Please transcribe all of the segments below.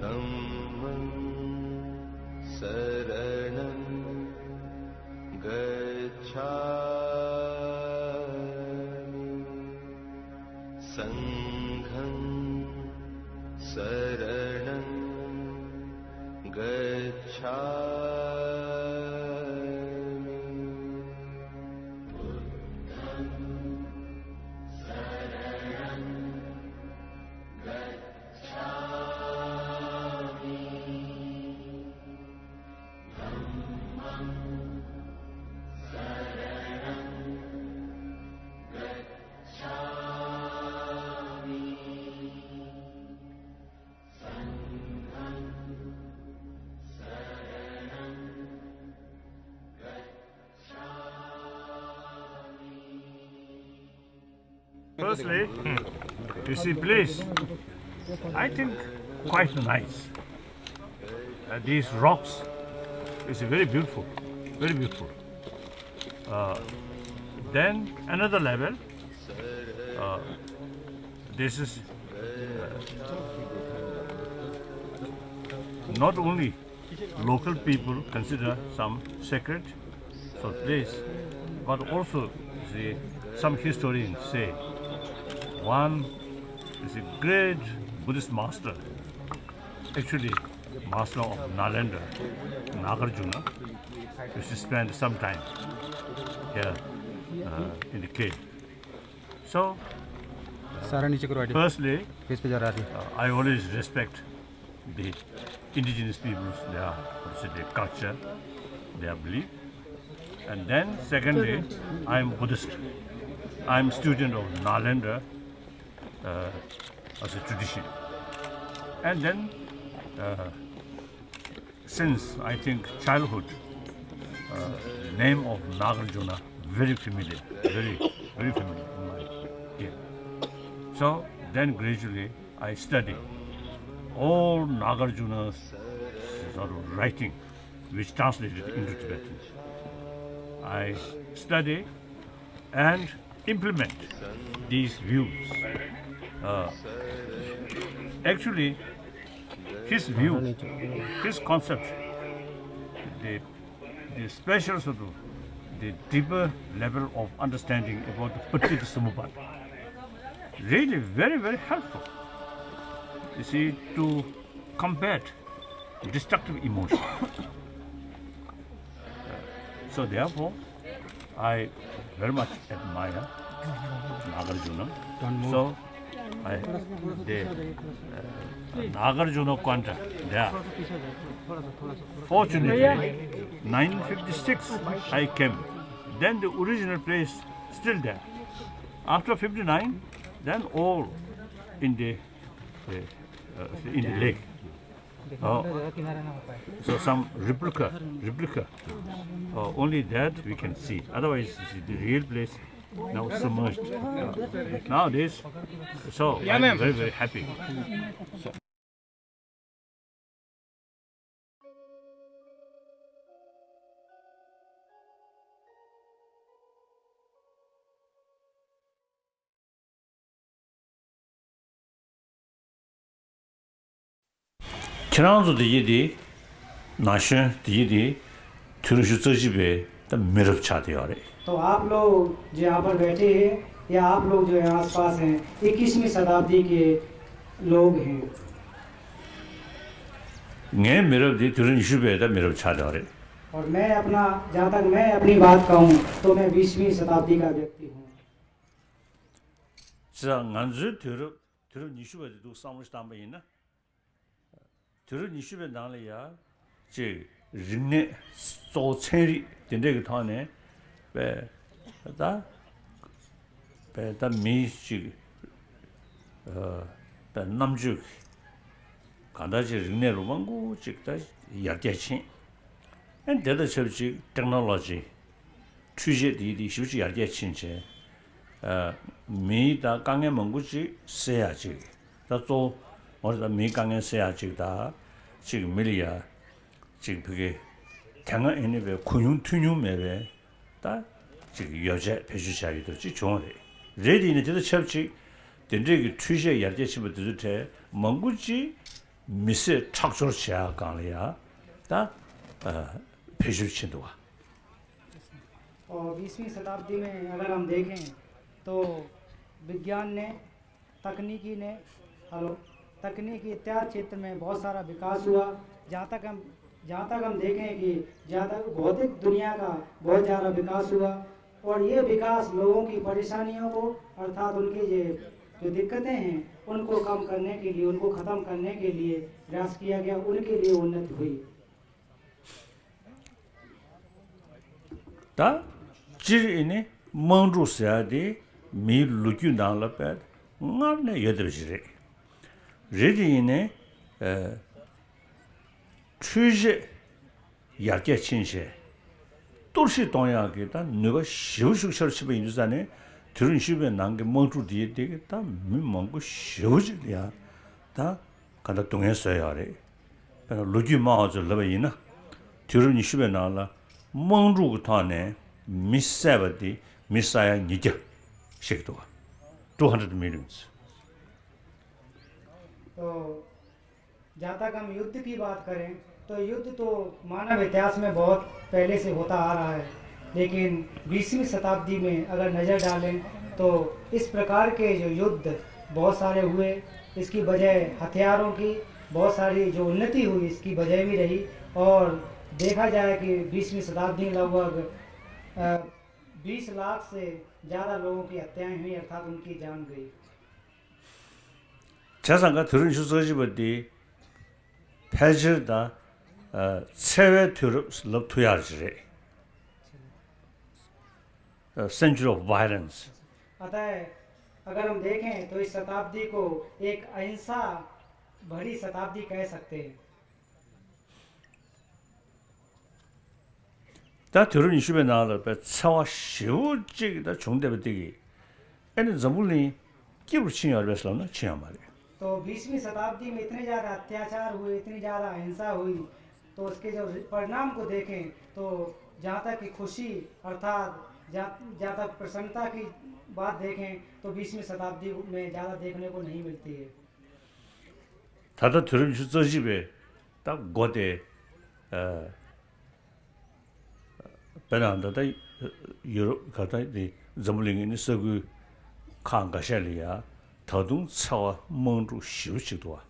धम्मं शरणं गच्छामि संघं शरणं गच्छामि बुद्धं शरणं गच्छामि धम्मं शरणं गच्छामि संघं शरणं गच्छामि. Firstly, you see place, I think quite nice. These rocks is very beautiful, very beautiful. Then another level, this is not only local people consider some sacred so place, but also see, some historians say one is a great Buddhist master, actually master of Nalanda, Nagarjuna, used to spend some time here in the cave. So, firstly, I always respect the indigenous peoples, their culture, their belief. And then, secondly, I am Buddhist. I am student of Nalanda as a tradition. And then, since I think childhood, name of Nagarjuna very familiar, very familiar in my ear. So then gradually I study all Nagarjuna's sort of writing, which translated into Tibetan. I study and implement these views. Actually, his view, his concept, the special sort of, the deeper level of understanding about the Paticca Samuppada, really very, very helpful. You see, to combat destructive emotion. So therefore, I very much admire Nagarjuna. So the Nagarjuna Quanta there. Fortunately, 1956 I came. Then the original place still there. After 59, then all in the lake. So some replica. Only that we can see. Otherwise, the real place now submerged. Nowadays, so I'm very, very happy. Kiranzo di Nashin di Turushujibe, the Mirab Chadiore. तो आप लोग जो यहाँ पर बैठे हैं या आप लोग जो यहाँ आसपास हैं 21वीं शताब्दी के लोग हैं. ने Mirab di Turushujibe, the Mirab Chadiore. और मैं अपना जहाँ तक मैं अपनी बात कहूँ तो मैं 20वीं शताब्दी का व्यक्ति हूँ. Nganzu Turushujibe do Samush Tambayina. Turushujibe Nalia, J. Rine so cherry, the negatone, where that me, the Namjuk, Kandaji Rine Romango, Chikta, Yadachin, and the other subject technology. Tuesday, the Shuji Yadachin, me, the Gange Manguchi, Seachi. That's all, or the me Gange Seachi, the Chig Milia. 지금 그게 당연 anyway 군용 투뉴메베 다 지금 여자 배주자리도 지 좋은데 레디는 저도 첩지 된저기 투시에 야제치부터 돼 멍구지 미세 착조치야 강리야 다 배주친도와 और 20वीं शताब्दी में अगर हम देखें तो विज्ञान ने तकनीकी इत्यादि क्षेत्र में बहुत सारा विकास हुआ। जहाँ तक हम देखें कि ज़्यादा भौतिक दुनिया का बहुत ज़्यादा विकास हुआ और ये विकास लोगों की परेशानियों को अर्थात उनकी जो दिक्कतें हैं उनको कम करने के लिए, उनको ख़त्म करने के लिए प्रयास किया गया, उनके लिए उन्नति हुई। 다 지리네 멍주스야디 미 루규나라페 나네 여드르지레 레디네 추제 야게 친세 또시 동야게다 누가 시우슈셔르시베 인주산에 들은 시베 난게 멍주 뒤에 되겠다 미멍고 시우지야 다 간다 동했어야 하래 루규 마저 러베이나 들은 시베 나라 멍주 타네 미세버디 미사야 니게 식도가 200 millions तो जहाँ तक हम युद्ध की बात करें तो युद्ध तो मानव इतिहास में बहुत पहले से होता आ रहा है, लेकिन 20वीं शताब्दी में अगर नज़र डालें तो इस प्रकार के जो युद्ध बहुत सारे हुए, इसकी वजह हथियारों की बहुत सारी जो उन्नति हुई इसकी वजह भी रही। और देखा जाए कि 20वीं शताब्दी में लगभग 20 लाख से ज़्यादा लोगों की हत्याएं हुई अर्थात उनकी जान गई। 자상가 들은 수서지버디 패저다 세외 투럽 럽투야지레 century of violence अतः अगर हम देखें तो इस शताब्दी को एक अहिंसा भरी शताब्दी कह सकते हैं। 다 들은 이슈에 나와서 차와 시우직이다 종대버디기 애는 전부니 끼를 치냐 알베슬라나 치냐 말이야 तो 20वीं शताब्दी में इतने ज़्यादा अत्याचार हुए, इतनी ज़्यादा हिंसा हुई, तो उसके जो परिणाम को देखें तो जहाँ तक कि खुशी अर्थात जहाँ तक प्रसन्नता की बात देखें तो 20वीं शताब्दी में ज़्यादा देखने को नहीं मिलती है। 다들 들은 저 집에 딱 고대 베란다다 유럽 가다 이 점링이 서구 칸가샬리아 더둥 차와 멍주 시우치도와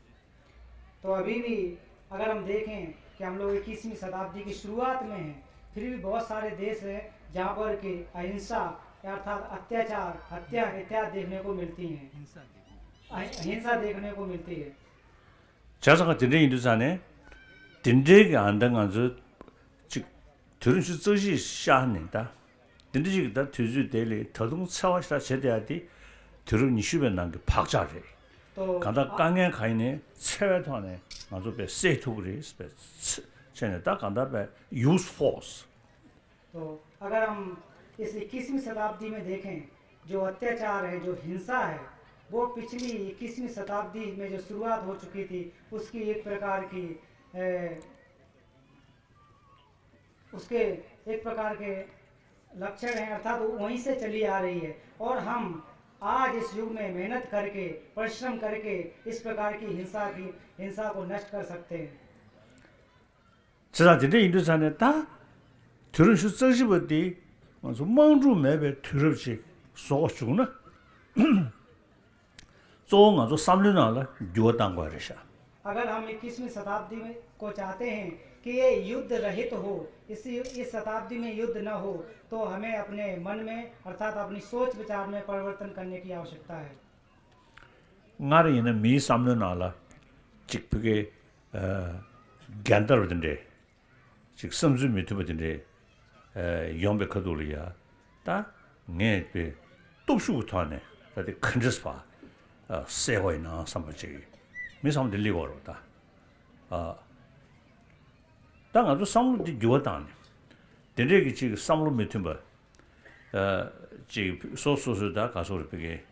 तो अभी भी अगर हम देखें कि हम लोग 21वीं शताब्दी की शुरुआत में हैं, फिर भी बहुत सारे देश हैं जहाँ पर कि अहिंसा अर्थात अत्याचार, हत्या इत्यादि देखने को मिलती हैं, हिंसा देखने को मिलती है। 자사가 딘데 인도산에 딘데게 안당한서 즉 들은 수 저시 샤는다 딘데지다 뒤주 데리 더둥 차와시라 제대하디 들은 이슈에 난게 박자래 तो 가다 강에 가이네 세외도네 아주 배 세토그리 스페스 쟤네다 간다 배 use force तो अगर हम इस 21वीं शताब्दी में देखें जो अत्याचार है, जो हिंसा है, वो पिछली 21वीं शताब्दी में जो शुरुआत हो चुकी थी उसकी एक प्रकार की उसके एक प्रकार के लक्षण हैं अर्थात वहीं से चली आ रही है। और हम आज इस युग में मेहनत करके परिश्रम करके इस प्रकार की हिंसा को नष्ट कर सकते हैं। 자 딘데 인도산에 다 들은 수 저시버디 아주 멍주 매배 들을지 소수나 종 아주 3년을 요단 거래샤 अगर हम 21वीं शताब्दी में को चाहते हैं कि ये युद्ध रहित हो, इस शताब्दी में युद्ध न हो, तो हमें अपने मन में अर्थात अपनी सोच विचार में परिवर्तन करने की आवश्यकता है। 나리는 미 3년을 직북에 간다르던데 즉 섬주 미투버던데 용배 거돌이야 다 네베 또슈부터네 다들 큰저스파 세고이나 삼버지 미삼 들리고로다 당 아주 삼루디 요단 데레기 지금 삼루 미투버 지금 소소소다 가서를 비게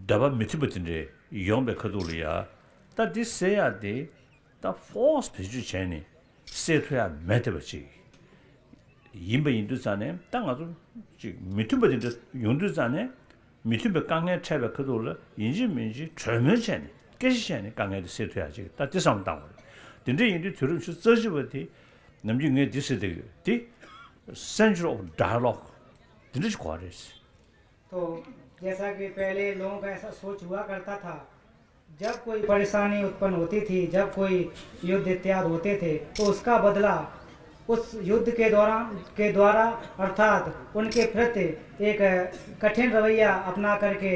다바 미투버던데 용배 거돌이야 다 디세야데 다 포스 비주 체니 세트야 메테버지 임베 인도산에 땅 아주 지금 미투버딘데 용도산에 미투버 강에 차베 그돌을 인지민지 젊은체네 깨시잖아요. 강에도 세트야지. 다 대상 당을. 근데 인도 들은 수 저지버티 남중에 디스되게. 디 Central of dialogue. दिनेश क्वारेस तो जैसा कि पहले लोगों का ऐसा सोच हुआ करता था, जब कोई परेशानी उत्पन्न होती थी, जब कोई युद्ध इत्यादि होते थे, तो उसका बदला उस युद्ध के द्वारा अर्थात उनके प्रति एक कठिन रवैया अपना करके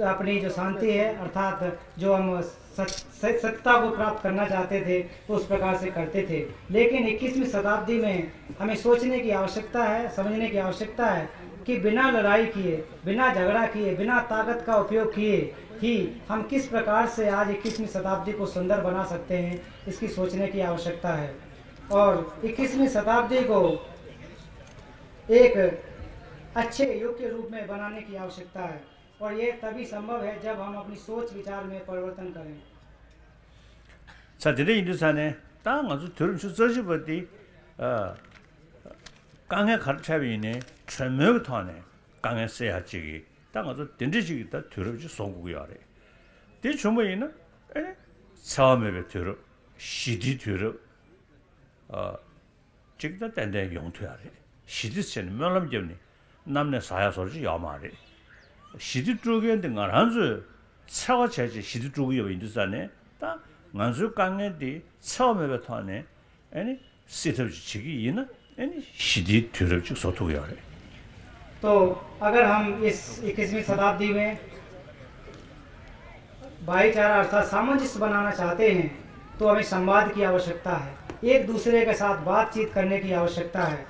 अपनी जो शांति है अर्थात जो हम सत्ता को प्राप्त करना चाहते थे तो उस प्रकार से करते थे। लेकिन 21वीं शताब्दी में हमें सोचने की आवश्यकता है, समझने की आवश्यकता है कि बिना लड़ाई किए, बिना झगड़ा किए, बिना ताकत का उपयोग किए ही हम किस प्रकार से आज 21वीं शताब्दी को सुंदर बना सकते हैं, इसकी सोचने की आवश्यकता है। और 21वीं शताब्दी को एक अच्छे युग के रूप में बनाने की आवश्यकता है और ये तभी संभव है जब हम अपनी सोच विचार में परिवर्तन करें। 자, 근데 인도산에 땅 아주 들은 수 저지버디 강에 가르쳐비네 전면부터네 강에 써야지 땅 아주 던지지기다 들어지 소국이야래. 대 주머니는 처음에 들어 시디 들어 지금도 땐데 용토야래. 시디스는 명람점니 남네 사야서지 야마래. 시디 쪽에 된 한수 차가 제지 시디 쪽이 인도산에 딱 만수 강에디 처음에부터네 아니 시터지기 이나 아니 시디 들어지 소토야래. तो अगर हम इस 21वीं शताब्दी में भाईचारा अर्थात सामंजस्य बनाना चाहते हैं तो हमें संवाद की आवश्यकता है, एक दूसरे के साथ बातचीत करने की आवश्यकता है।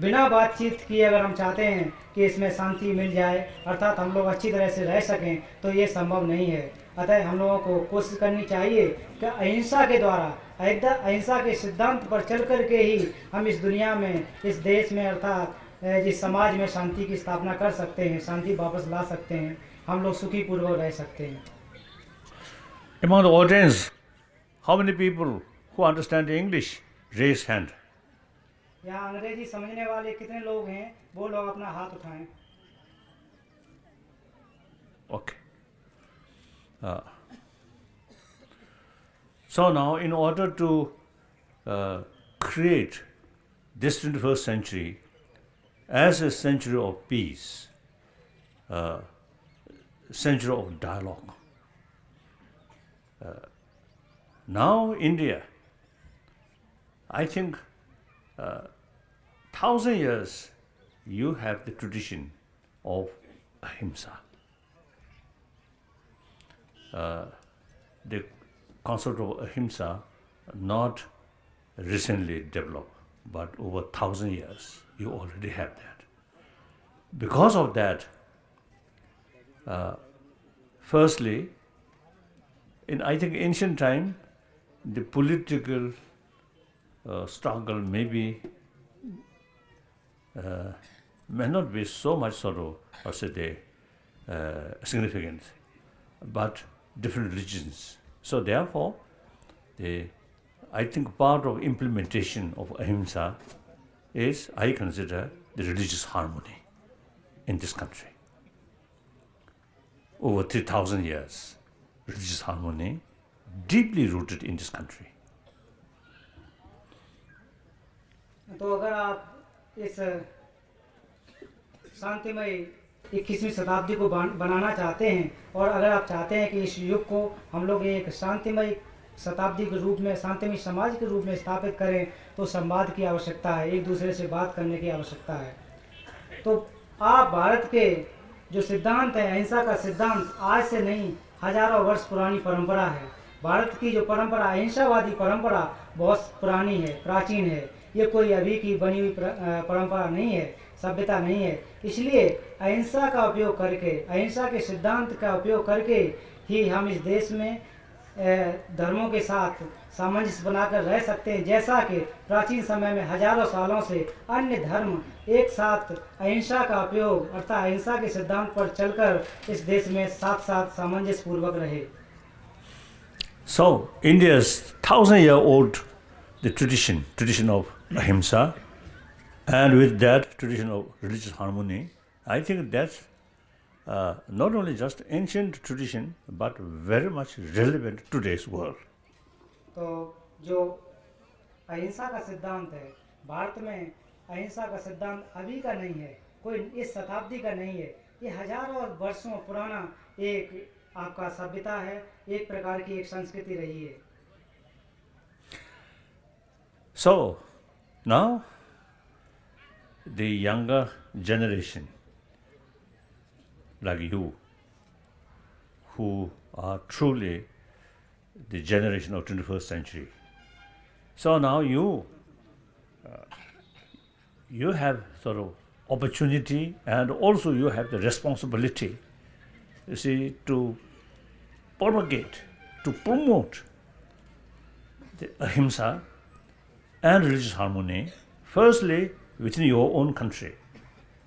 बिना बातचीत किए अगर हम चाहते हैं कि इसमें शांति मिल जाए अर्थात हम लोग अच्छी तरह से रह सकें तो ये संभव नहीं है। अतः हम लोगों को कोशिश करनी चाहिए कि अहिंसा के द्वारा अहिंसा के सिद्धांत पर चल कर के ही हम इस दुनिया में, इस देश में अर्थात जिस समाज में शांति की स्थापना कर सकते हैं, शांति वापस ला सकते हैं, हम लोग सुखी पूर्वक रह सकते हैं। Among the audience, how many people who understand English raise hand? यहाँ अंग्रेजी समझने वाले कितने लोग हैं, वो लोग अपना हाथ उठाएं। Okay. So now, in order to create this 21st century as a century of peace, century of dialogue, now India, I think 1,000 years you have the tradition of ahimsa. The concept of ahimsa not recently developed, but over 1,000 years you already have that. Because of that, firstly, in I think ancient time, the political struggle may not be so much sort of significant, but different religions. So therefore, I think part of implementation of ahimsa is, I consider, the religious harmony in this country. Over 3,000 years, religious harmony deeply rooted in this country. तो अगर आप इस शांतिमय 21वीं शताब्दी को बनाना चाहते हैं और अगर आप चाहते हैं कि इस युग को हम लोग एक शांतिमय शताब्दी के रूप में, शांतिमय समाज के रूप में स्थापित करें तो संवाद की आवश्यकता है, एक दूसरे से बात करने की आवश्यकता है। तो आप भारत के जो सिद्धांत है, अहिंसा का सिद्धांत आज से नहीं, हजारों वर्ष पुरानी परंपरा है। भारत की जो परंपरा, अहिंसावादी परंपरा बहुत पुरानी है, प्राचीन है। ये कोई अभी की बनी हुई परंपरा नहीं है, सभ्यता नहीं है। इसलिए अहिंसा का उपयोग करके, अहिंसा के सिद्धांत का उपयोग करके ही हम इस देश में धर्मों के साथ सामंजस्य बनाकर रह सकते हैं। जैसा कि प्राचीन समय में हजारों सालों से अन्य धर्म एक साथ अहिंसा का उपयोग अर्थात अहिंसा के सिद्धांत पर चलकर इस देश में साथ साथ सामंजस्य पूर्वक रहे। So India's 1,000-year-old the tradition of ahimsa, and with that tradition of religious harmony, I think that's not only just ancient tradition, but very much relevant to today's world. तो जो अहिंसा का सिद्धांत है, भारत में अहिंसा का सिद्धांत अभी का नहीं है, कोई इस शताब्दी का नहीं है, ये हजारों वर्षों पुराना एक आपका सभ्यता है, एक प्रकार की एक संस्कृति रही है. So now the younger generation like you, who are truly the generation of 21st century. So now you have sort of opportunity, and also you have the responsibility, you see, to propagate, to promote the ahimsa and religious harmony, firstly within your own country,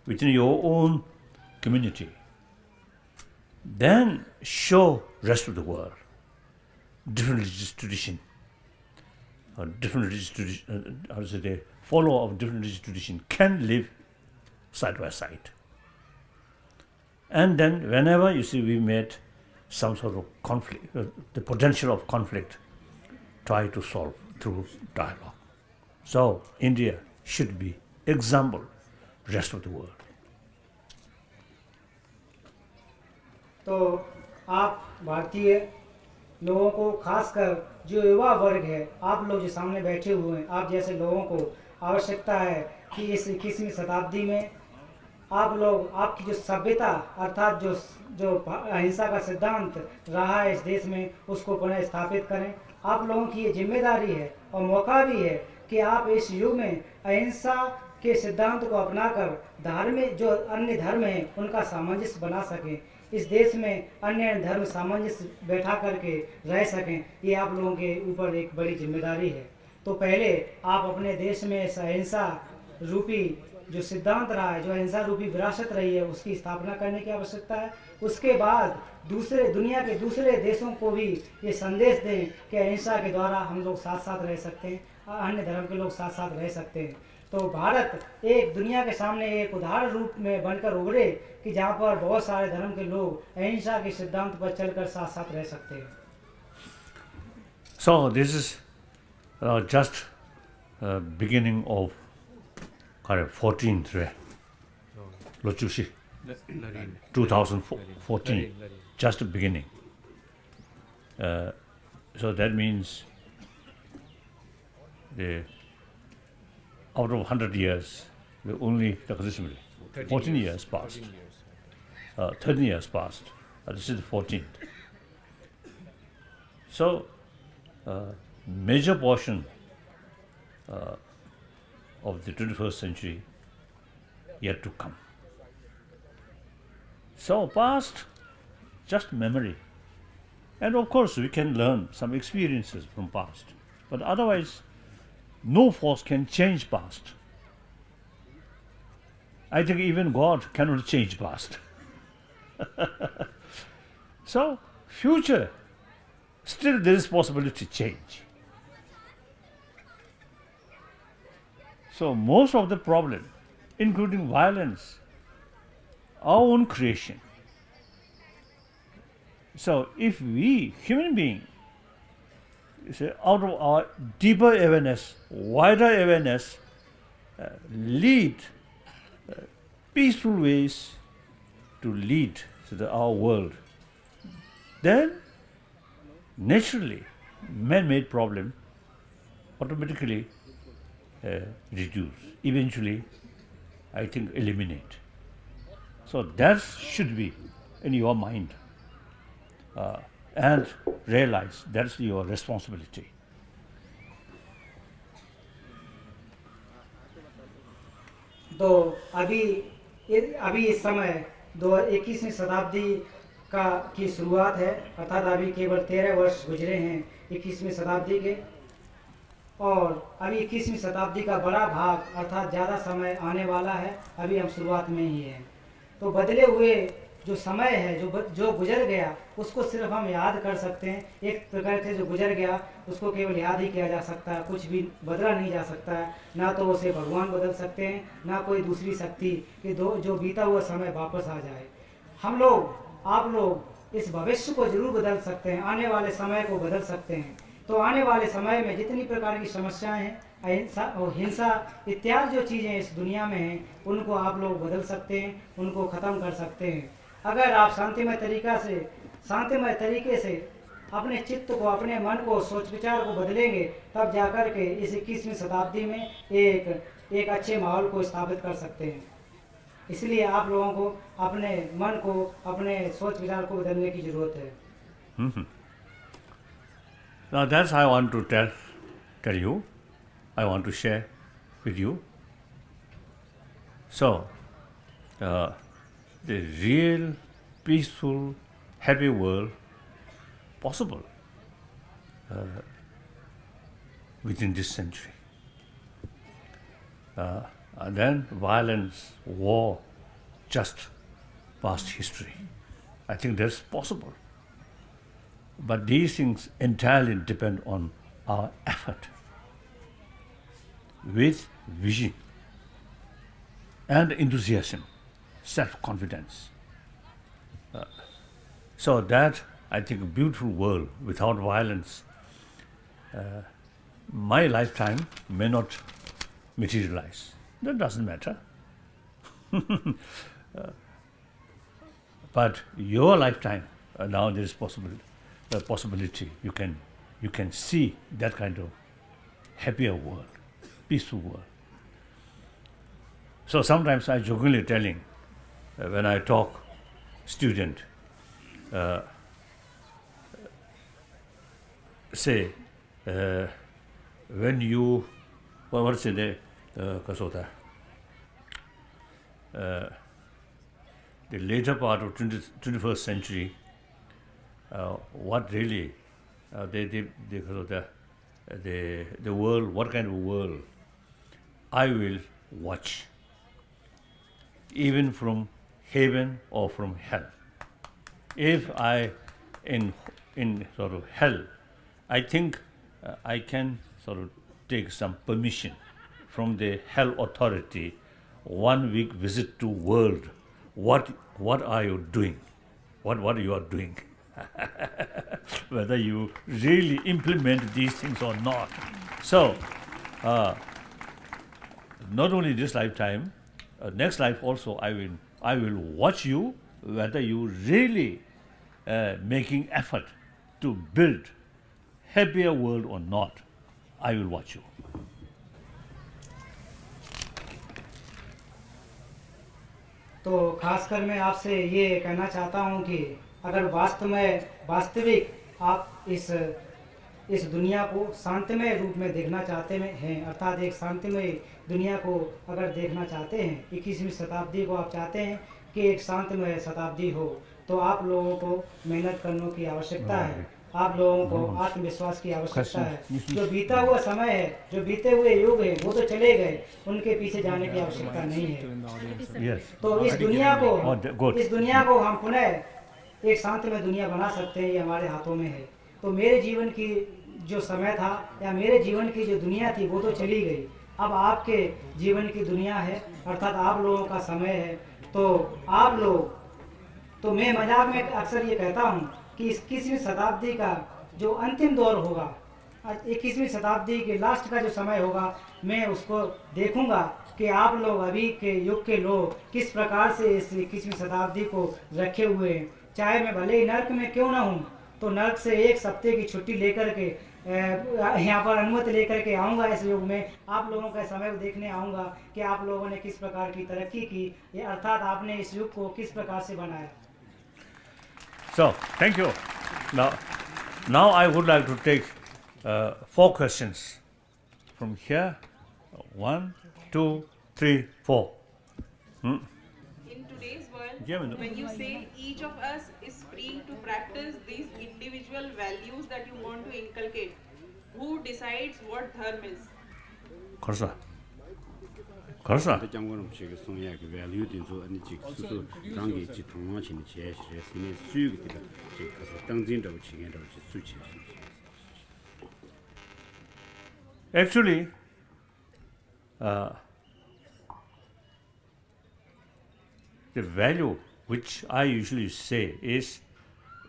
within your own community. Then show rest of the world different religious tradition, or different religious tradition, how to say, the follower of different religious tradition can live side by side. And then whenever you see we met some sort of conflict, the potential of conflict, try to solve through dialogue. So India should be example rest of the world. तो आप भारतीय लोगों को, खासकर जो युवा वर्ग है, आप लोग जो सामने बैठे हुए हैं, आप जैसे लोगों को आवश्यकता है कि इस 21वीं शताब्दी में आप लोग, आपकी जो सभ्यता अर्थात जो अहिंसा का सिद्धांत रहा है इस देश में, उसको पुनः स्थापित करें. आप लोगों की ये जिम्मेदारी है और मौका भी है कि आप इस युग में अहिंसा के सिद्धांत को अपनाकर धार्मिक जो अन्य धर्म हैं उनका सामंजस्य बना सकें, इस देश में अन्य धर्म सामंजस्य बैठा करके रह सकें. ये आप लोगों के ऊपर एक बड़ी जिम्मेदारी है. तो पहले आप अपने देश में इस अहिंसा रूपी जो सिद्धांत रहा है, जो अहिंसा रूपी विरासत रही है, उसकी स्थापना करने की आवश्यकता है. उसके बाद दुनिया के दूसरे देशों को भी ये संदेश दें कि अहिंसा के द्वारा हम लोग साथ साथ रह सकते हैं, अन्य धर्म के लोग साथ साथ रह सकते हैं. तो भारत एक दुनिया के सामने एक उदाहरण रूप में बनकर उभरे कि जहाँ पर बहुत सारे धर्म के लोग अहिंसा के सिद्धांत पर चलकर साथ साथ रह सकते हैं. So this is just beginning of kind of 14th Lochushi 2014, just the beginning. So that means out of 100 years, only 14 years passed. 13 years passed. This is the 14th. So, major portion of the 21st century yet to come. So, past, just memory. And of course, we can learn some experiences from past. But otherwise, no force can change past. I think even God cannot change past. So, future, still there is possibility to change. So, most of the problem, including violence, our own creation. So, if we, human beings, out of our deeper awareness, wider awareness, lead peaceful ways to lead our world, then naturally man-made problem automatically reduce, eventually I think eliminate. So that should be in your mind and realize that's your responsibility. तो अभी इस समय 21वीं शताब्दी की शुरुआत है, अर्थात अभी केवल 13 वर्ष गुजरे हैं 21वीं शताब्दी के, और अभी 21वीं शताब्दी का बड़ा भाग अर्थात ज़्यादा समय आने वाला है, अभी हम शुरुआत में ही हैं. तो बदले हुए जो समय है, जो गुजर गया, उसको सिर्फ हम याद कर सकते हैं. एक प्रकार से जो गुजर गया उसको केवल याद ही किया जा सकता है, कुछ भी बदला नहीं जा सकता है. ना तो उसे भगवान बदल सकते हैं, ना कोई दूसरी शक्ति कि जो बीता हुआ समय वापस आ जाए. हम लोग आप लोग इस भविष्य को जरूर बदल सकते हैं, आने वाले समय को बदल सकते हैं। तो आने वाले समय में जितनी प्रकार की समस्याएं हैं, अहिंसा और हिंसा इत्यादि जो चीज़ें इस दुनिया में हैं, उनको आप लोग बदल सकते हैं, उनको ख़त्म कर सकते हैं। अगर आप शांतिमय तरीके से अपने चित्त को, अपने मन को, सोच विचार को बदलेंगे, तब जाकर के इस 21वीं शताब्दी में एक अच्छे माहौल को स्थापित कर सकते हैं। इसलिए आप लोगों को अपने मन को, अपने सोच विचार को बदलने की ज़रूरत है। Now that's I want to tell you, I want to share with you. So, the real peaceful, happy world possible within this century. And then violence, war, just past history. I think that's possible. But these things entirely depend on our effort with vision and enthusiasm, self-confidence. So that, I think, a beautiful world without violence, my lifetime may not materialize. That doesn't matter. But your lifetime, now there is possibility. You can see that kind of happier world, peaceful world. So sometimes I jokingly telling when I talk student, say when you what's it kasota the later part of 21st century, what really the world, what kind of world I will watch, even from heaven or from hell. If I in sort of hell, I think I can sort of take some permission from the hell authority, 1 week visit to world. What are you doing? What you are doing? Whether you really implement these things or not. So, not only this lifetime, next life also I will watch you whether you really making effort to build happier world or not. I will watch you. तो खासकर मैं आपसे ये कहना चाहता हूँ कि अगर वास्तविक आप इस दुनिया को शांतिमय रूप में देखना चाहते हैं, अर्थात एक शांतिमय दुनिया को अगर देखना चाहते हैं, 21वीं शताब्दी को आप चाहते हैं कि एक शांतिमय शताब्दी हो, तो आप लोगों को मेहनत करने की आवश्यकता है, आप लोगों को आत्मविश्वास की आवश्यकता है। जो बीता हुआ समय है, जो बीते हुए युग है, वो तो चले गए, उनके पीछे जाने की आवश्यकता नहीं है। तो इस दुनिया को हम पुनः एक शांतिमय दुनिया बना सकते हैं, ये हमारे हाथों में है। तो मेरे जीवन की जो समय था या मेरे जीवन की जो दुनिया थी वो तो चली गई, अब आपके जीवन की दुनिया है, अर्थात आप लोगों का समय है। तो आप लोग, तो मैं मजाक में अक्सर ये कहता हूँ कि 21वीं शताब्दी का जो अंतिम दौर होगा, 21वीं शताब्दी के लास्ट का जो समय होगा, मैं उसको देखूंगा कि आप लोग अभी के युग के लोग किस प्रकार से इस 21वीं शताब्दी को रखे हुए हैं। चाहे मैं भले ही नर्क में क्यों ना हूँ, तो नर्क से 1 हफ्ते की छुट्टी लेकर के यहाँ पर अनुमति लेकर के आऊँगा इस युग में, आप लोगों का समय देखने आऊँगा कि आप लोगों ने किस प्रकार की तरक्की की, ये अर्थात आपने इस युग को किस प्रकार से बनाया। So, thank you. Now I would like to take 4 questions from here. 1, 2, 3, 4. In today's world, when you say each of us is free to practice these individual values that you want to inculcate, who decides what dharma is? Kharsa. 그 장관은 제가 송야 그 value 된소 아니 직수도 당기 지통마친 제시에 수익이 되다 제가 당진다고 지겐다고 수치. Actually, the value which I usually say is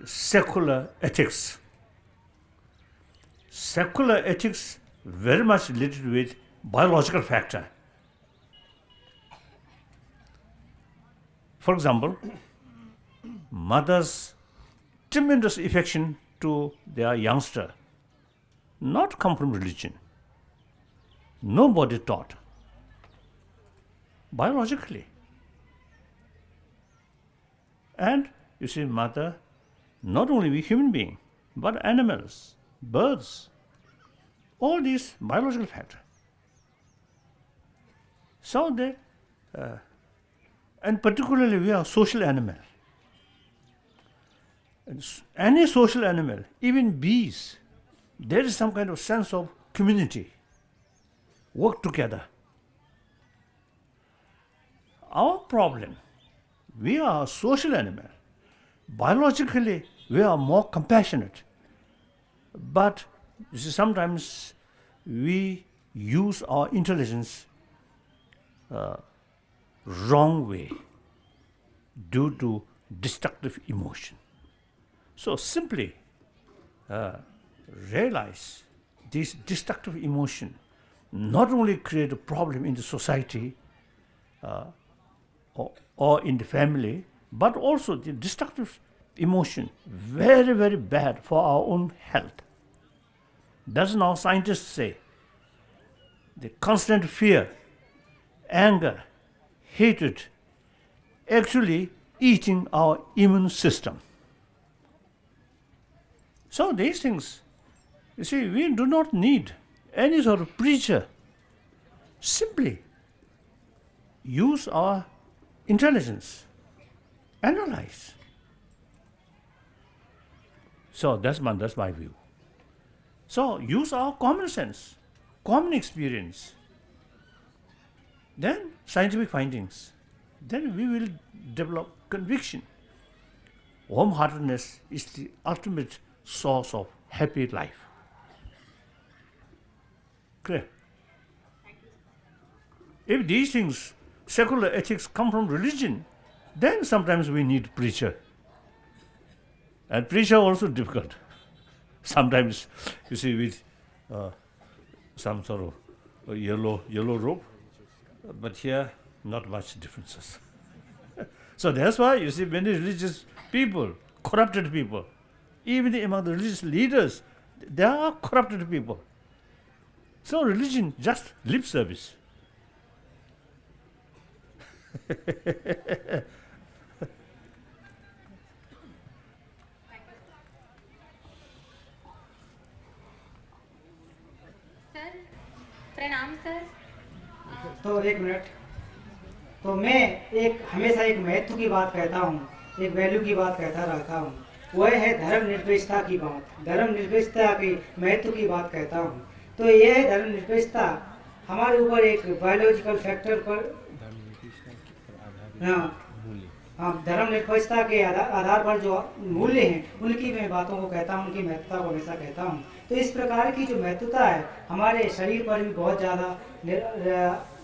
secular ethics. Secular ethics very much related with biological factor. For example, mothers' tremendous affection to their youngster not come from religion. Nobody taught. Biologically. And you see, mother, not only we human being, but animals, birds, all these biological factors. So they, and particularly we are social animal. Any social animal, even bees, there is some kind of sense of community, work together. Our problem, we are a social animal. Biologically, we are more compassionate. But you see, sometimes we use our intelligence wrong way due to destructive emotion. So simply realize this destructive emotion not only create a problem in the society or in the family, but also the destructive emotion, very, very bad for our own health. That's now scientists say. The constant fear, anger, hatred, actually eating our immune system. So these things, you see, we do not need any sort of preacher. Simply use our intelligence, analyze. So that's my view. So use our common sense, common experience, then scientific findings. Then we will develop conviction. Warm-heartedness is the ultimate source of happy life. Clear? If these things, secular ethics, come from religion, then sometimes we need preacher. And preacher also difficult. Sometimes, you see, with some sort of yellow robe, but here, not much differences. So that's why you see many religious people, corrupted people, even among the religious leaders, there are corrupted people. So religion, just lip service. Sir प्रणाम sir. तो एक minute, तो मैं हमेशा एक महत्व की बात कहता हूँ, एक वैल्यू की बात कहता रहता हूँ, वह है धर्मनिरपेक्षता की बात। धर्मनिरपेक्षता की महत्व की बात कहता हूँ। तो यह धर्मनिरपेक्षता हमारे ऊपर एक बायोलॉजिकल फैक्टर पर, धर्मनिरपेक्षता के आधार पर जो मूल्य हैं उनकी मैं बातों को कहता हूँ, उनकी महत्वता को हमेशा कहता हूँ। तो इस प्रकार की जो महत्वता है हमारे शरीर पर भी बहुत ज़्यादा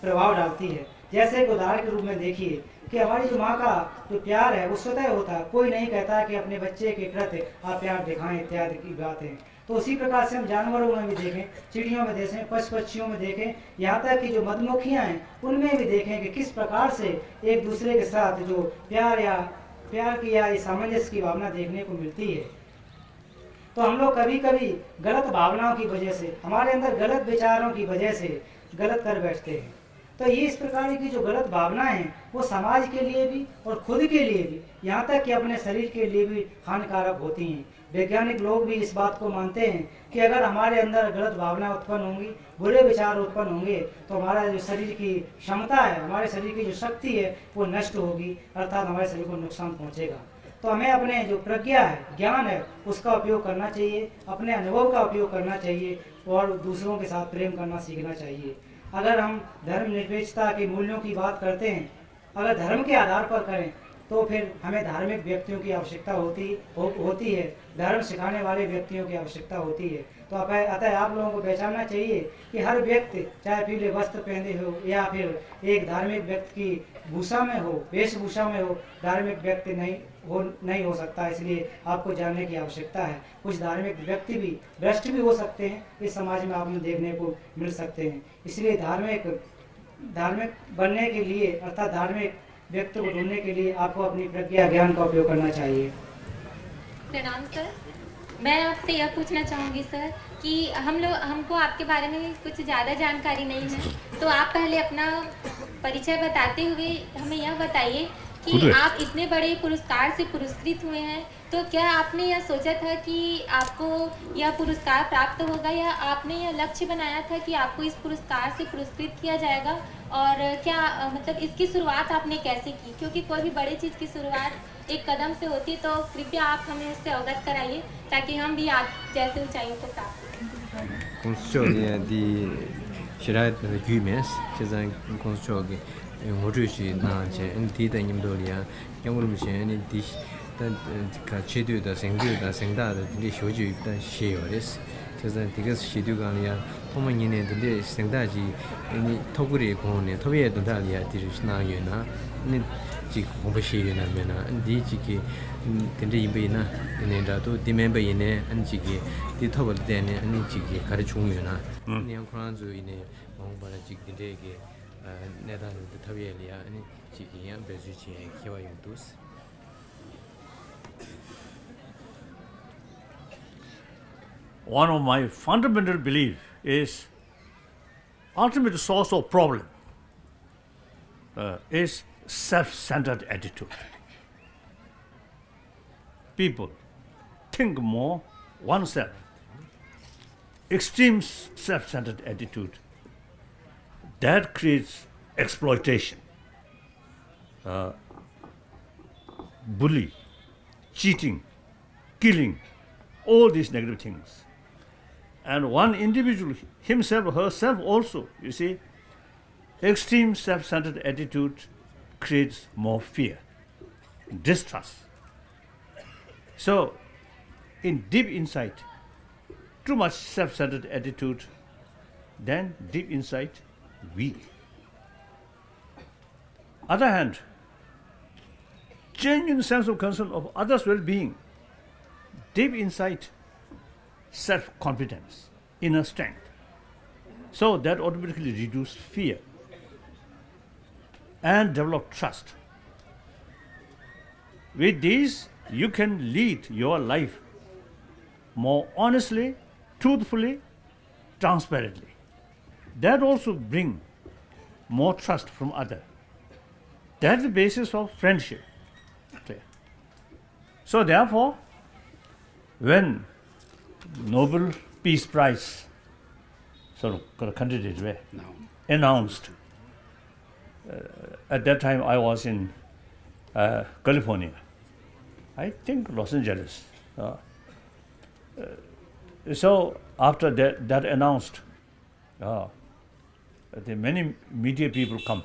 प्रभाव डालती है। जैसे एक उदाहरण के रूप में देखिए कि हमारी जो माँ का जो प्यार है वो स्वतः होता है, कोई नहीं कहता कि अपने बच्चे के प्रति आप प्यार दिखाएं इत्यादि की बातें। तो उसी प्रकार से हम जानवरों में भी देखें, चिड़ियों में देखें, पशु पक्षियों में देखें, यहाँ तक कि जो मधुमक्खियाँ हैं उनमें भी देखें कि किस प्रकार से एक दूसरे के साथ जो प्यार की या सामंजस्य की भावना देखने को मिलती है। तो हम लोग कभी कभी गलत भावनाओं की वजह से, हमारे अंदर गलत विचारों की वजह से गलत कर बैठते हैं। तो ये इस प्रकार की जो गलत भावनाएं हैं वो समाज के लिए भी और खुद के लिए भी, यहाँ तक कि अपने शरीर के लिए भी हानिकारक होती हैं। वैज्ञानिक लोग भी इस बात को मानते हैं कि अगर हमारे अंदर गलत भावना उत्पन्न होंगी, बुरे विचार उत्पन्न होंगे, तो हमारा जो शरीर की क्षमता है, हमारे शरीर की जो शक्ति है वो नष्ट होगी, अर्थात हमारे शरीर को नुकसान पहुँचेगा। तो हमें अपने जो प्रज्ञा है, ज्ञान है, उसका उपयोग करना चाहिए, अपने अनुभव का उपयोग करना चाहिए और दूसरों के साथ प्रेम करना सीखना चाहिए। अगर हम धर्मनिरपेक्षता के मूल्यों की बात करते हैं, अगर धर्म के आधार पर करें तो फिर हमें धार्मिक व्यक्तियों की आवश्यकता होती है, धर्म सिखाने वाले व्यक्तियों की आवश्यकता होती है। तो अतः आप लोगों को पहचानना चाहिए कि हर व्यक्ति चाहे पीले वस्त्र पहने हो या फिर एक धार्मिक व्यक्ति की भूषा में हो, वेशभूषा में हो, धार्मिक व्यक्ति नहीं हो सकता। इसलिए आपको जानने की आवश्यकता है। कुछ धार्मिक व्यक्ति भी भ्रष्ट भी हो सकते हैं, इस समाज में आपने देखने को मिल सकते हैं। इसलिए धार्मिक बनने के लिए अर्थात धार्मिक व्यक्ति को ढूंढने के लिए आपको अपनी प्रज्ञा ज्ञान का उपयोग करना चाहिए। प्रणाम सर, मैं आपसे यह पूछना चाहूँगी सर कि हमको आपके बारे में कुछ ज़्यादा जानकारी नहीं है, तो आप पहले अपना परिचय बताते हुए हमें यह बताइए कि आप इतने बड़े पुरस्कार से पुरस्कृत हुए हैं, तो क्या आपने यह सोचा था कि आपको यह पुरस्कार प्राप्त होगा या आपने यह लक्ष्य बनाया था कि आपको इस पुरस्कार से पुरस्कृत किया जाएगा? और क्या मतलब इसकी शुरुआत आपने कैसे की? क्योंकि कोई भी बड़ी चीज़ की शुरुआत एक कदम से होती, तो कृपया आप हमें उससे अवगत कराइए ताकि हम भी आप जैसे ऊंचाइयों को प्राप्त करें। Konstitutionen de shirayat gymes chezan konstitution ngojushi na che ndi da nimdolia yangulum chen di dan ka chedu da sengdu da sengda da de shoju da sheyores chezan digas shedu galia tomani ne de sengda ji ni toguri gone tobiye da lia dirishna yena ni ji 공부시 유나면은 디지기 근데 이베나 내다도 디멤버이네 안지기 디터벌 때네 안지기 가르 중요나 그냥 그런저 이네 뭔가를 지기되게 내다도 터비엘이야 아니 지기야 베주치에 키와용도스 One of my fundamental belief is ultimate source of problem is self-centered attitude. People think more oneself. Extreme self-centered attitude that creates exploitation, bully, cheating, killing, all these negative things. And one individual himself or herself also, you see, extreme self-centered attitude creates more fear, distrust. So, in deep inside, too much self-centered attitude, then deep inside, weak. Other hand, genuine sense of concern of others' well-being, deep inside, self-confidence, inner strength. So that automatically reduces fear and develop trust. With these, you can lead your life more honestly, truthfully, transparently. That also bring more trust from others. That's the basis of friendship. So therefore, when Nobel Peace Prize sort of candidate were announced, at that time I was in California, I think Los Angeles. So after that announced, the many media people come,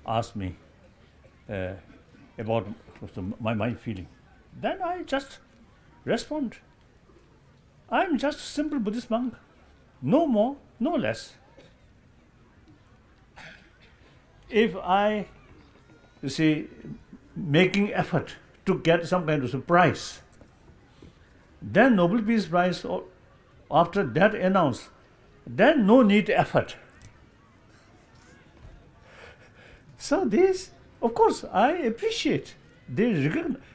ask me about my feeling. Then I just respond. I'm just a simple Buddhist monk, no more, no less. If I, you see, making effort to get some kind of surprise, then Nobel Peace Prize, after that announced, then no need effort. So this, of course, I appreciate.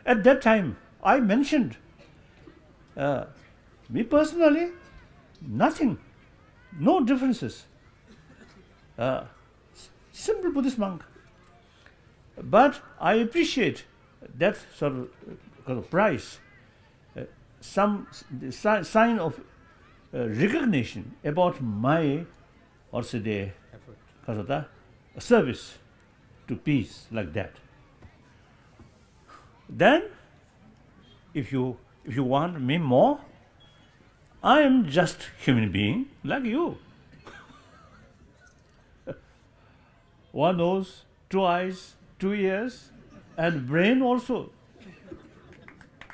At that time, I mentioned, me personally, nothing, no differences. Simple Buddhist monk. But I appreciate that sort of prize, some sign of recognition about my, also the service to peace, like that. Then, if you want me more, I am just human being like you. One nose, two eyes, 2 ears, and brain also.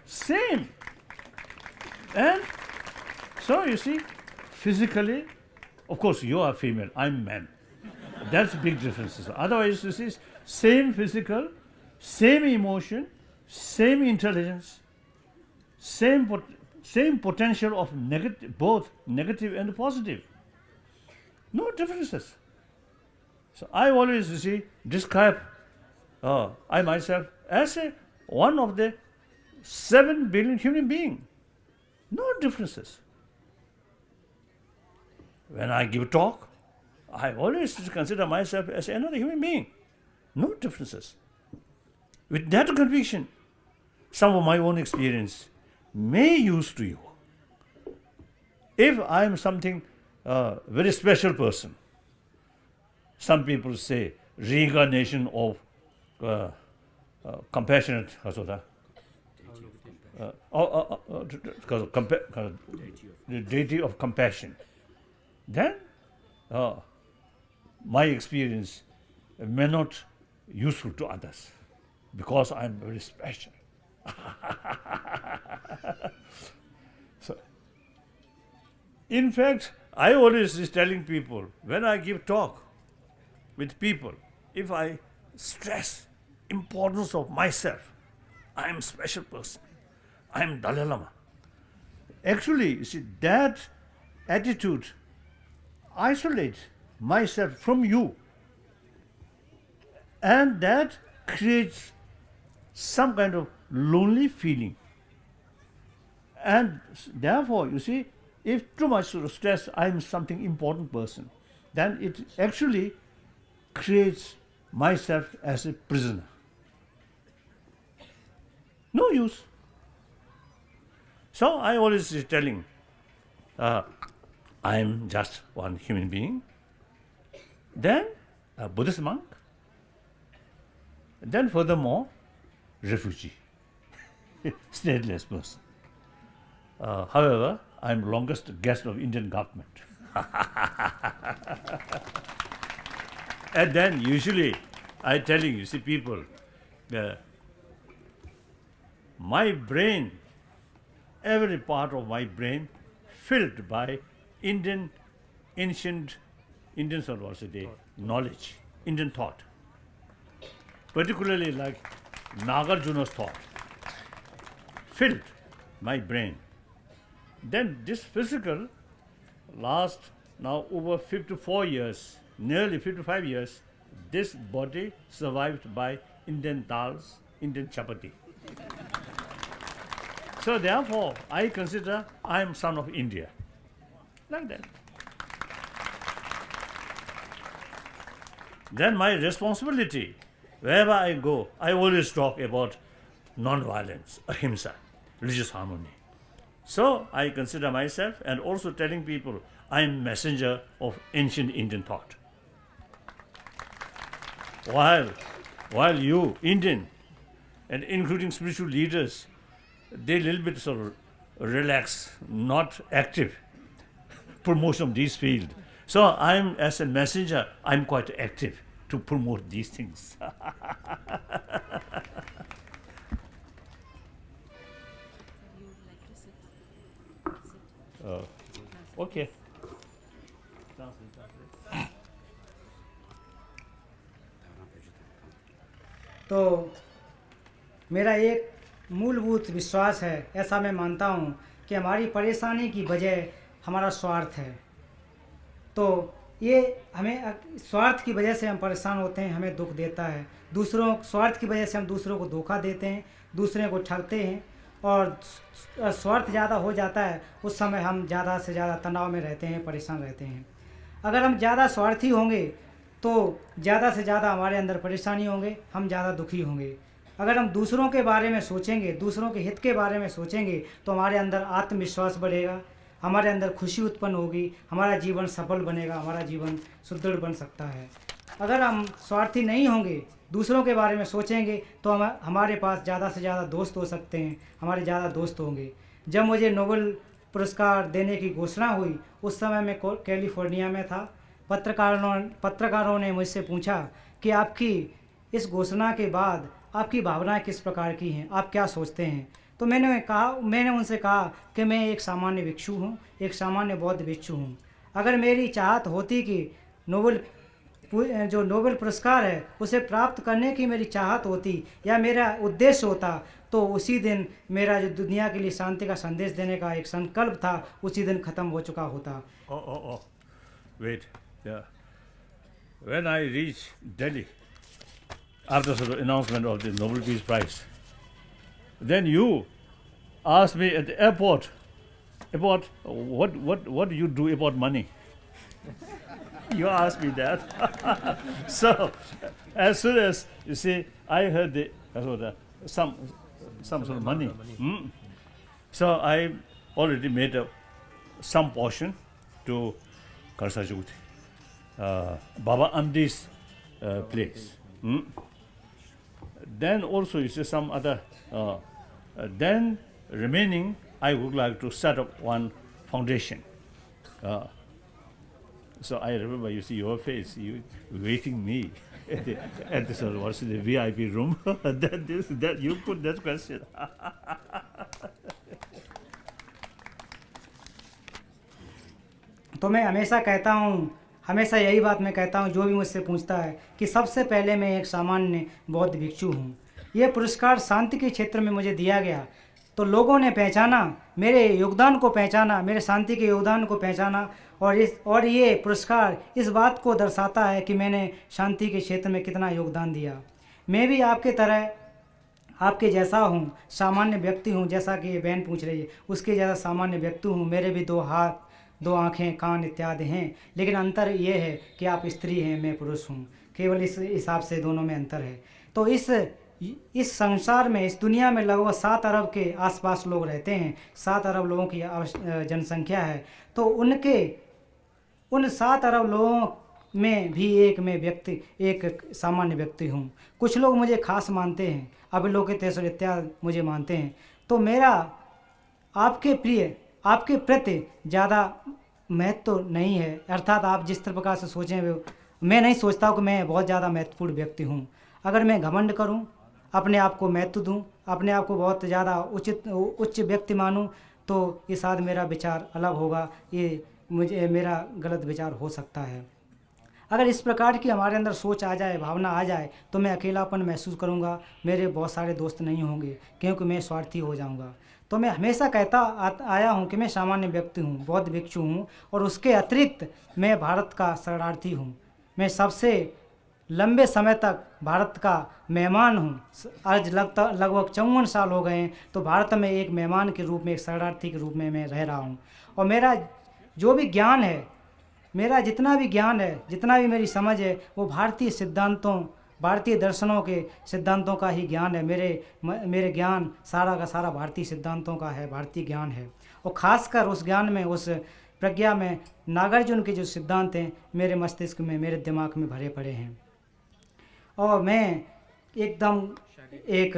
Same. And so you see, physically, of course you are female, I'm man. That's big differences. Otherwise, you see, same physical, same emotion, same intelligence, same potential of negative, both negative and positive. No differences. So I always, you see, describe I myself as one of the 7 billion human beings. No differences. When I give a talk, I always consider myself as another human being. No differences. With that conviction, some of my own experience may use to you. If I am something very special person, some people say reincarnation of compassionate, the deity of compassion. Then my experience may not useful to others because I am very special. So, in fact, I always is telling people when I give talk with people, if I stress importance of myself, I am a special person, I am Dalai Lama. Actually, you see, that attitude isolates myself from you, and that creates some kind of lonely feeling. And therefore, you see, if too much sort of stress, I am something important person, then it actually creates myself as a prisoner. No use. So I always is telling, I am just one human being, then a Buddhist monk, then furthermore, refugee, stateless person. However, I am longest guest of Indian government. And then usually I telling you, see people, my brain, every part of my brain filled by Indian, ancient Indian philosophy, knowledge, Indian thought, particularly like Nagarjuna's thought, filled my brain. Then this physical last now over 54 years, nearly 55 years, this body survived by Indian dals, Indian chapati. So therefore, I consider I am son of India. Like that. Then my responsibility, wherever I go, I always talk about non-violence, ahimsa, religious harmony. So I consider myself and also telling people I am messenger of ancient Indian thought. While you, Indian, and including spiritual leaders, they little bit sort of relax, not active, promotion of this field. So I am, as a messenger, I am quite active to promote these things. Okay. तो मेरा एक मूलभूत विश्वास है, ऐसा मैं मानता हूँ कि हमारी परेशानी की वजह हमारा स्वार्थ है। तो ये हमें स्वार्थ की वजह से हम परेशान होते हैं, हमें दुख देता है। दूसरों स्वार्थ की वजह से हम दूसरों को धोखा देते हैं, दूसरे को ठगते हैं, और स्वार्थ ज़्यादा हो जाता है उस समय हम ज़्यादा से ज़्यादा तनाव में रहते हैं, परेशान रहते हैं। अगर हम ज़्यादा स्वार्थी होंगे तो ज़्यादा से ज़्यादा हमारे अंदर परेशानी होंगे, हम ज़्यादा दुखी होंगे। अगर हम दूसरों के बारे में सोचेंगे, दूसरों के हित के बारे में सोचेंगे, तो हमारे अंदर आत्मविश्वास बढ़ेगा, हमारे अंदर खुशी उत्पन्न होगी, हमारा जीवन सफल बनेगा, हमारा जीवन सुदृढ़ बन सकता है। अगर हम स्वार्थी नहीं होंगे, दूसरों के बारे में सोचेंगे, तो हमारे पास ज़्यादा से ज़्यादा दोस्त हो सकते हैं, हमारे ज़्यादा दोस्त होंगे। जब मुझे नोबेल पुरस्कार देने की घोषणा हुई, उस समय मैं कैलिफोर्निया में था। पत्रकारों ने मुझसे पूछा कि आपकी इस घोषणा के बाद आपकी भावनाएं किस प्रकार की हैं, आप क्या सोचते हैं। तो मैंने उनसे कहा कि मैं एक सामान्य भिक्षु हूँ, एक सामान्य बौद्ध भिक्षु हूँ। अगर मेरी चाहत होती कि जो नोबेल पुरस्कार है उसे प्राप्त करने की मेरी चाहत होती या मेरा उद्देश्य होता, तो उसी दिन मेरा जो दुनिया के लिए शांति का संदेश देने का एक संकल्प था उसी दिन ख़त्म हो चुका होता। Wait, yeah. When I reached Delhi after the announcement of the Nobel Peace Prize, then you asked me at the airport about what do you do about money. You asked me that. So as soon as you see, I heard some sort of money. So I already made some portion to Khalsa Jyoti, Baba Amdi's place. Then also you see some other. Then remaining, I would like to set up one foundation. So I remember you see your face, you waiting me at the sort of what's the VIP room. that you put that question. तो मैं हमेशा यही बात मैं कहता हूँ, जो भी मुझसे पूछता है, कि सबसे पहले मैं एक सामान्य बौद्ध भिक्षु हूँ। ये पुरस्कार शांति के क्षेत्र में मुझे दिया गया, तो लोगों ने पहचाना, मेरे योगदान को पहचाना, मेरे शांति के योगदान को पहचाना, और ये पुरस्कार इस बात को दर्शाता है कि मैंने शांति के क्षेत्र में कितना योगदान दिया। मैं भी आपके तरह आपके जैसा हूँ, सामान्य व्यक्ति हूँ, जैसा कि ये बहन पूछ रही है, उसके जैसा सामान्य व्यक्ति हूँ। मेरे भी 2 हाथ, 2 आँखें, कान इत्यादि हैं, लेकिन अंतर ये है कि आप स्त्री हैं, मैं पुरुष हूँ। केवल इस हिसाब से दोनों में अंतर है। तो इस संसार में, इस दुनिया में लगभग 7 अरब के आसपास लोग रहते हैं, 7 अरब लोगों की जनसंख्या है। तो उन 7 अरब लोगों में भी एक सामान्य व्यक्ति हूँ। कुछ लोग मुझे खास मानते हैं, अविलोकितेश्वर इत्यादि मुझे मानते हैं। तो मेरा आपके प्रति ज़्यादा महत्व तो नहीं है, अर्थात आप जिस प्रकार से सोचें, मैं नहीं सोचता हूँ कि मैं बहुत ज़्यादा महत्वपूर्ण व्यक्ति हूँ। अगर मैं घमंड करूँ, अपने आप को महत्व दूँ, अपने आप को बहुत ज़्यादा उच्च व्यक्ति मानूँ, तो ये शायद मेरा विचार अलग होगा, ये मेरा गलत विचार हो सकता है। अगर इस प्रकार की हमारे अंदर सोच आ जाए, भावना आ जाए, तो मैं अकेलापन महसूस करूँगा, मेरे बहुत सारे दोस्त नहीं होंगे, क्योंकि मैं स्वार्थी हो जाऊँगा। तो मैं हमेशा कहता आया हूँ कि मैं सामान्य व्यक्ति हूँ, बौद्ध भिक्षु हूँ, और उसके अतिरिक्त मैं भारत का शरणार्थी हूँ। मैं सबसे लंबे समय तक भारत का मेहमान हूँ। आज लगभग 54 साल हो गए हैं, तो भारत में एक मेहमान के रूप में, एक शरणार्थी के रूप में मैं रह रहा हूँ। और मेरा जो भी ज्ञान है, मेरा जितना भी ज्ञान है, जितना भी मेरी समझ है, वो भारतीय सिद्धांतों, भारतीय दर्शनों के सिद्धांतों का ही ज्ञान है। मेरे ज्ञान सारा का सारा भारतीय सिद्धांतों का है, भारतीय ज्ञान है। और ख़ासकर उस ज्ञान में, उस प्रज्ञा में नागार्जुन के जो सिद्धांत हैं, मेरे मस्तिष्क में, मेरे दिमाग में भरे पड़े हैं। और मैं एकदम एक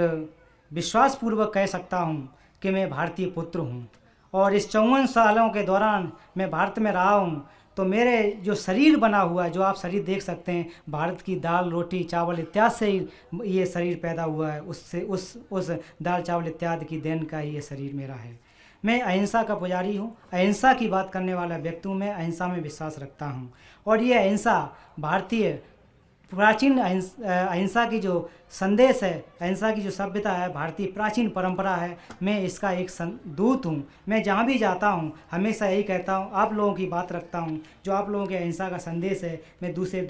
विश्वासपूर्वक कह सकता हूँ कि मैं भारतीय पुत्र हूँ। और इस 54 सालों के दौरान मैं भारत में रहा हूँ, तो मेरे जो शरीर बना हुआ है, जो आप शरीर देख सकते हैं, भारत की दाल, रोटी, चावल इत्यादि से ही ये शरीर पैदा हुआ है। उससे उस दाल, चावल इत्यादि की देन का ही ये शरीर मेरा है। मैं अहिंसा का पुजारी हूँ, अहिंसा की बात करने वाला व्यक्ति हूँ। मैं अहिंसा में विश्वास रखता हूँ, और ये अहिंसा भारतीय प्राचीन अहिंसा की जो संदेश है, अहिंसा की जो सभ्यता है, भारतीय प्राचीन परंपरा है। मैं इसका एक दूत हूँ। मैं जहाँ भी जाता हूँ हमेशा यही कहता हूँ, आप लोगों की बात रखता हूँ। जो आप लोगों के अहिंसा का संदेश है, मैं दूसरे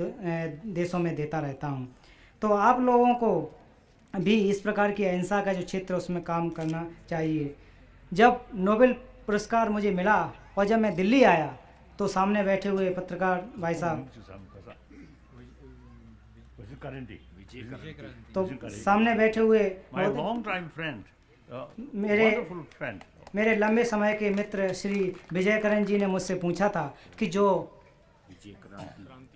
देशों में देता रहता हूँ। तो आप लोगों को भी इस प्रकार की अहिंसा का जो क्षेत्र, उसमें काम करना चाहिए। जब नोबेल पुरस्कार मुझे मिला और जब मैं दिल्ली आया, तो सामने बैठे हुए पत्रकार भाई साहब, तो सामने बैठे हुए मेरे लंबे समय के मित्र श्री विजय करण जी ने मुझसे पूछा था कि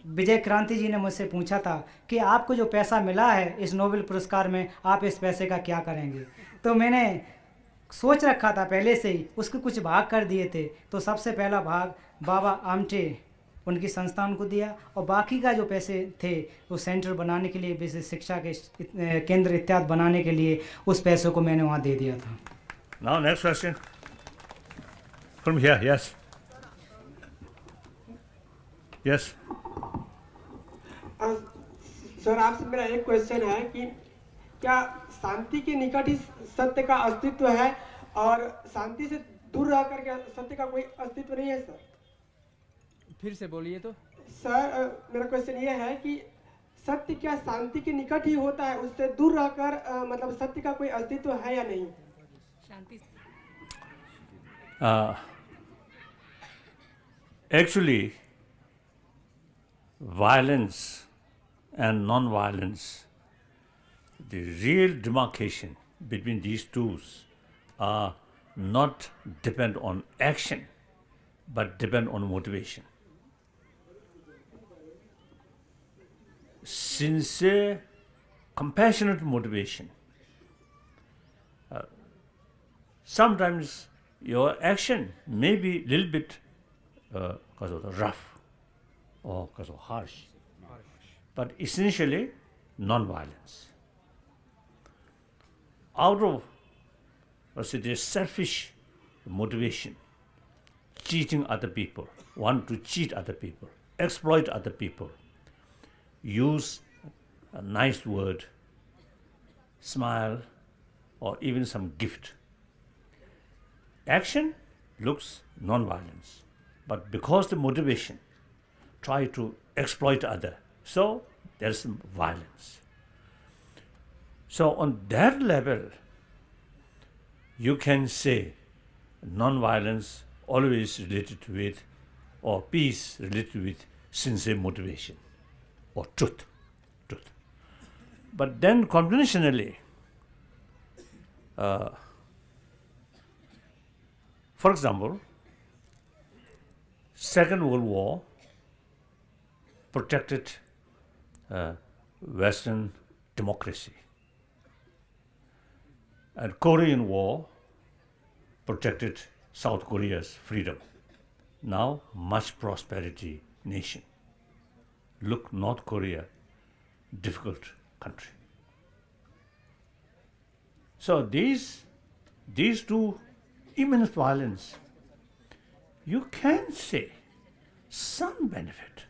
विजय क्रांति जी ने मुझसे पूछा था कि आपको जो पैसा मिला है इस नोबेल पुरस्कार में, आप इस पैसे का क्या करेंगे। तो मैंने सोच रखा था पहले से ही, उसके कुछ भाग कर दिए थे। तो सबसे पहला भाग बाबा आमटे उनकी संस्थान को दिया, और बाकी का जो पैसे थे वो सेंटर बनाने के लिए, विशेष शिक्षा के केंद्र इत्यादि बनाने के लिए, उस पैसों को मैंने वहाँ दे दिया था. Now next question. From here, yes. Yes. Sir, आपसे मेरा एक क्वेश्चन है कि क्या शांति के निकट ही सत्य का अस्तित्व है और शांति से दूर रह करके सत्य का कोई अस्तित्व नहीं है सर? फिर से बोलिए तो. सर, मेरा क्वेश्चन ये है कि सत्य क्या शांति के निकट ही होता है, उससे दूर रहकर मतलब सत्य का कोई अस्तित्व है या नहीं? Actually, violence and non-violence, the real demarcation between these two are not depend on action, but depend on motivation. Sincere, compassionate motivation. Sometimes your action may be a little bit rough or harsh, but essentially non-violence. Out of the selfish motivation, cheating other people, want to cheat other people, exploit other people, use a nice word, smile, or even some gift. Action looks non-violence, but because the motivation try to exploit other, so there's violence. So on that level, you can say non-violence always related with, or peace related with sincere motivation or truth. But then conventionally, for example, Second World War protected Western democracy, and Korean War protected South Korea's freedom. Now much prosperity nation. Look, North Korea, difficult country. So these two immense violence, you can say some benefit,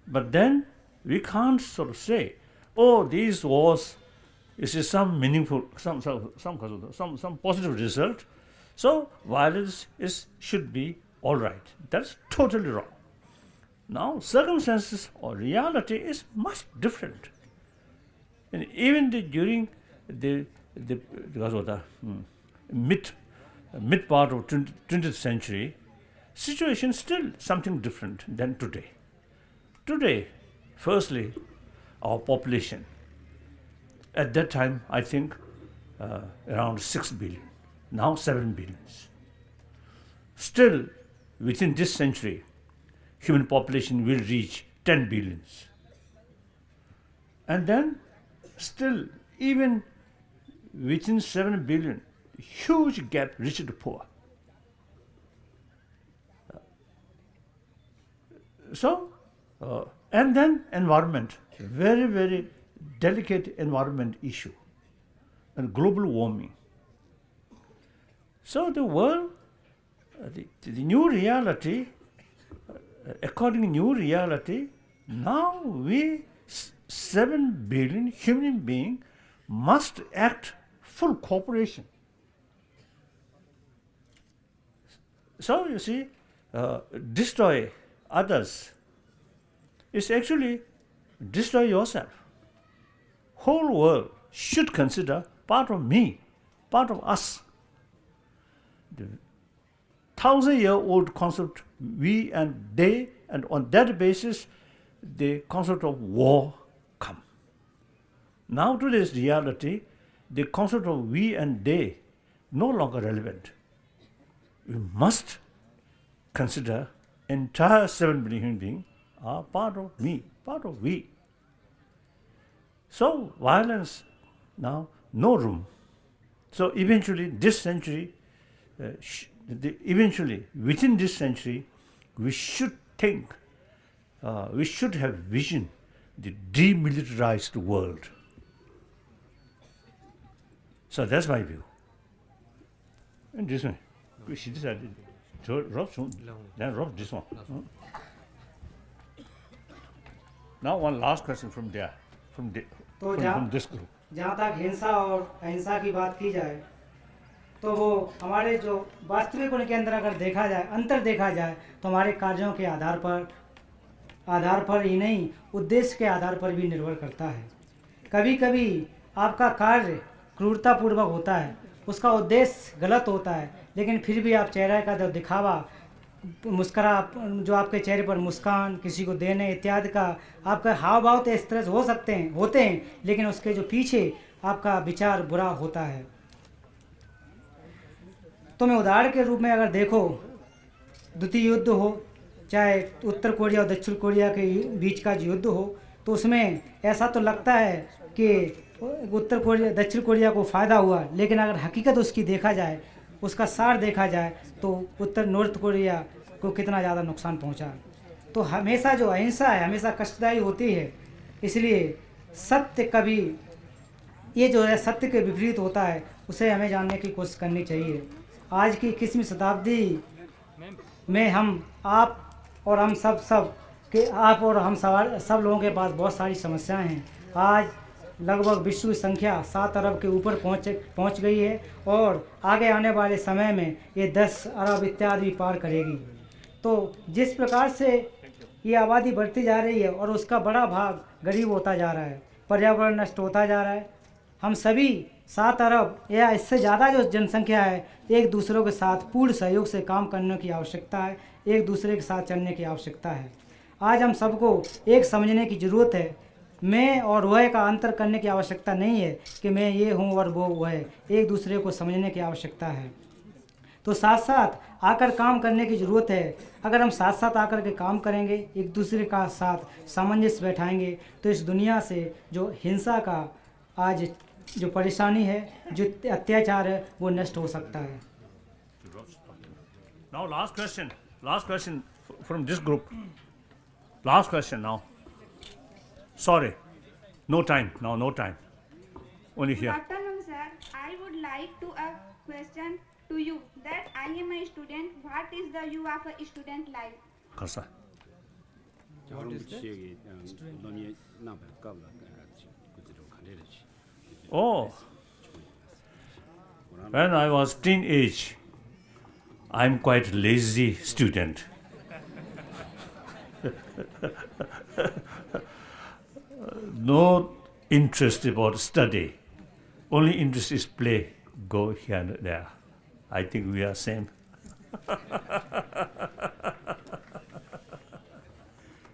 but then we can't sort of say, oh, these wars is some meaningful, some positive result, so violence should be all right. That's totally wrong. Now circumstances or reality is much different, and even during the mid part of 20th century, situation still something different than today. Today, firstly, our population, at that time I think around 6 billion, now 7 billions. Still, within this century, human population will reach 10 billions. And then, still, even within 7 billion, huge gap rich to poor. And then environment, very, very delicate environment issue, and global warming. So the world, the new reality, according to new reality, now we 7 billion human beings must act full cooperation. So you see, destroy others is actually destroy yourself. Whole world should consider part of me, part of us. The 1,000-year-old concept, we and they, and on that basis, the concept of war come. Now today's reality, the concept of we and they no longer relevant. We must consider entire 7 billion human beings are part of me, part of we. So violence now no room. So eventually this century eventually, within this century, we should think, we should have vision, the demilitarized world. So that's my view. And this one, she decided to rub soon, then rub this one. Now one last question from there, from this group. जहाँ तक हिंसा और अहिंसा की बात की जाए तो वो हमारे जो वास्तविक उनके अंदर अगर देखा जाए, अंतर देखा जाए, तो हमारे कार्यों के आधार पर ही नहीं, उद्देश्य के आधार पर भी निर्भर करता है। कभी कभी आपका कार्य क्रूरतापूर्वक होता है, उसका उद्देश्य गलत होता है, लेकिन फिर भी आप चेहरे का जो दिखावा, मुस्कुरा, जो आपके चेहरे पर मुस्कान, किसी को देने इत्यादि का आपका हाव भाव तो इस तरह से होते हैं, लेकिन उसके जो पीछे आपका विचार बुरा होता है। तो मैं उदाहरण के रूप में अगर देखो, द्वितीय युद्ध हो, चाहे उत्तर कोरिया और दक्षिण कोरिया के बीच का युद्ध हो, तो उसमें ऐसा तो लगता है कि दक्षिण कोरिया को फ़ायदा हुआ, लेकिन अगर हकीकत उसकी देखा जाए, उसका सार देखा जाए, तो नॉर्थ कोरिया को कितना ज़्यादा नुकसान पहुंचा। तो हमेशा जो अहिंसा है हमेशा कष्टदायी होती है, इसलिए सत्य कभी, ये जो है सत्य के विपरीत होता है, उसे हमें जानने की कोशिश करनी चाहिए। आज की 21वीं शताब्दी में आप और हम सब लोगों के पास बहुत सारी समस्याएं हैं। आज लगभग विश्व की संख्या 7 अरब के ऊपर पहुंच गई है और आगे आने वाले समय में ये 10 अरब इत्यादि भी पार करेगी। तो जिस प्रकार से ये आबादी बढ़ती जा रही है और उसका बड़ा भाग गरीब होता जा रहा है, पर्यावरण नष्ट होता जा रहा है, हम सभी 7 अरब या इससे ज़्यादा जो जनसंख्या है, एक दूसरों के साथ पूर्ण सहयोग से काम करने की आवश्यकता है, एक दूसरे के साथ चलने की आवश्यकता है। आज हम सबको एक समझने की ज़रूरत है, मैं और वह का अंतर करने की आवश्यकता नहीं है कि मैं ये हूँ और वो है, एक दूसरे को समझने की आवश्यकता है। तो साथ साथ आकर काम करने की ज़रूरत है। अगर हम साथ साथ आकर के काम करेंगे, एक दूसरे का साथ सामंजस्य बैठाएंगे, तो इस दुनिया से जो हिंसा का आज जो परेशानी है, जो अत्याचार है, वो नष्ट हो सकता है। Now last question from this group. Last question now. Sorry, no time. Only here. Good afternoon, sir. I would like to ask question to you that I am a student. What is the you of a student life? Kasa. Oh, when I was teenage, I'm quite lazy student. No interest about study. Only interest is play, go here and there. I think we are same.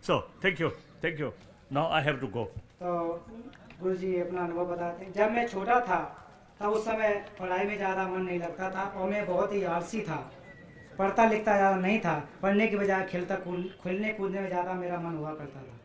So, thank you. Now I have to go. तो गुरु जी अपना अनुभव बताते हैं। जब मैं छोटा था तब उस समय पढ़ाई में ज़्यादा मन नहीं लगता था और मैं बहुत ही आलसी था, पढ़ता लिखता ज़्यादा नहीं था। पढ़ने की बजाय खेलने कूदने में ज़्यादा मेरा मन हुआ करता था।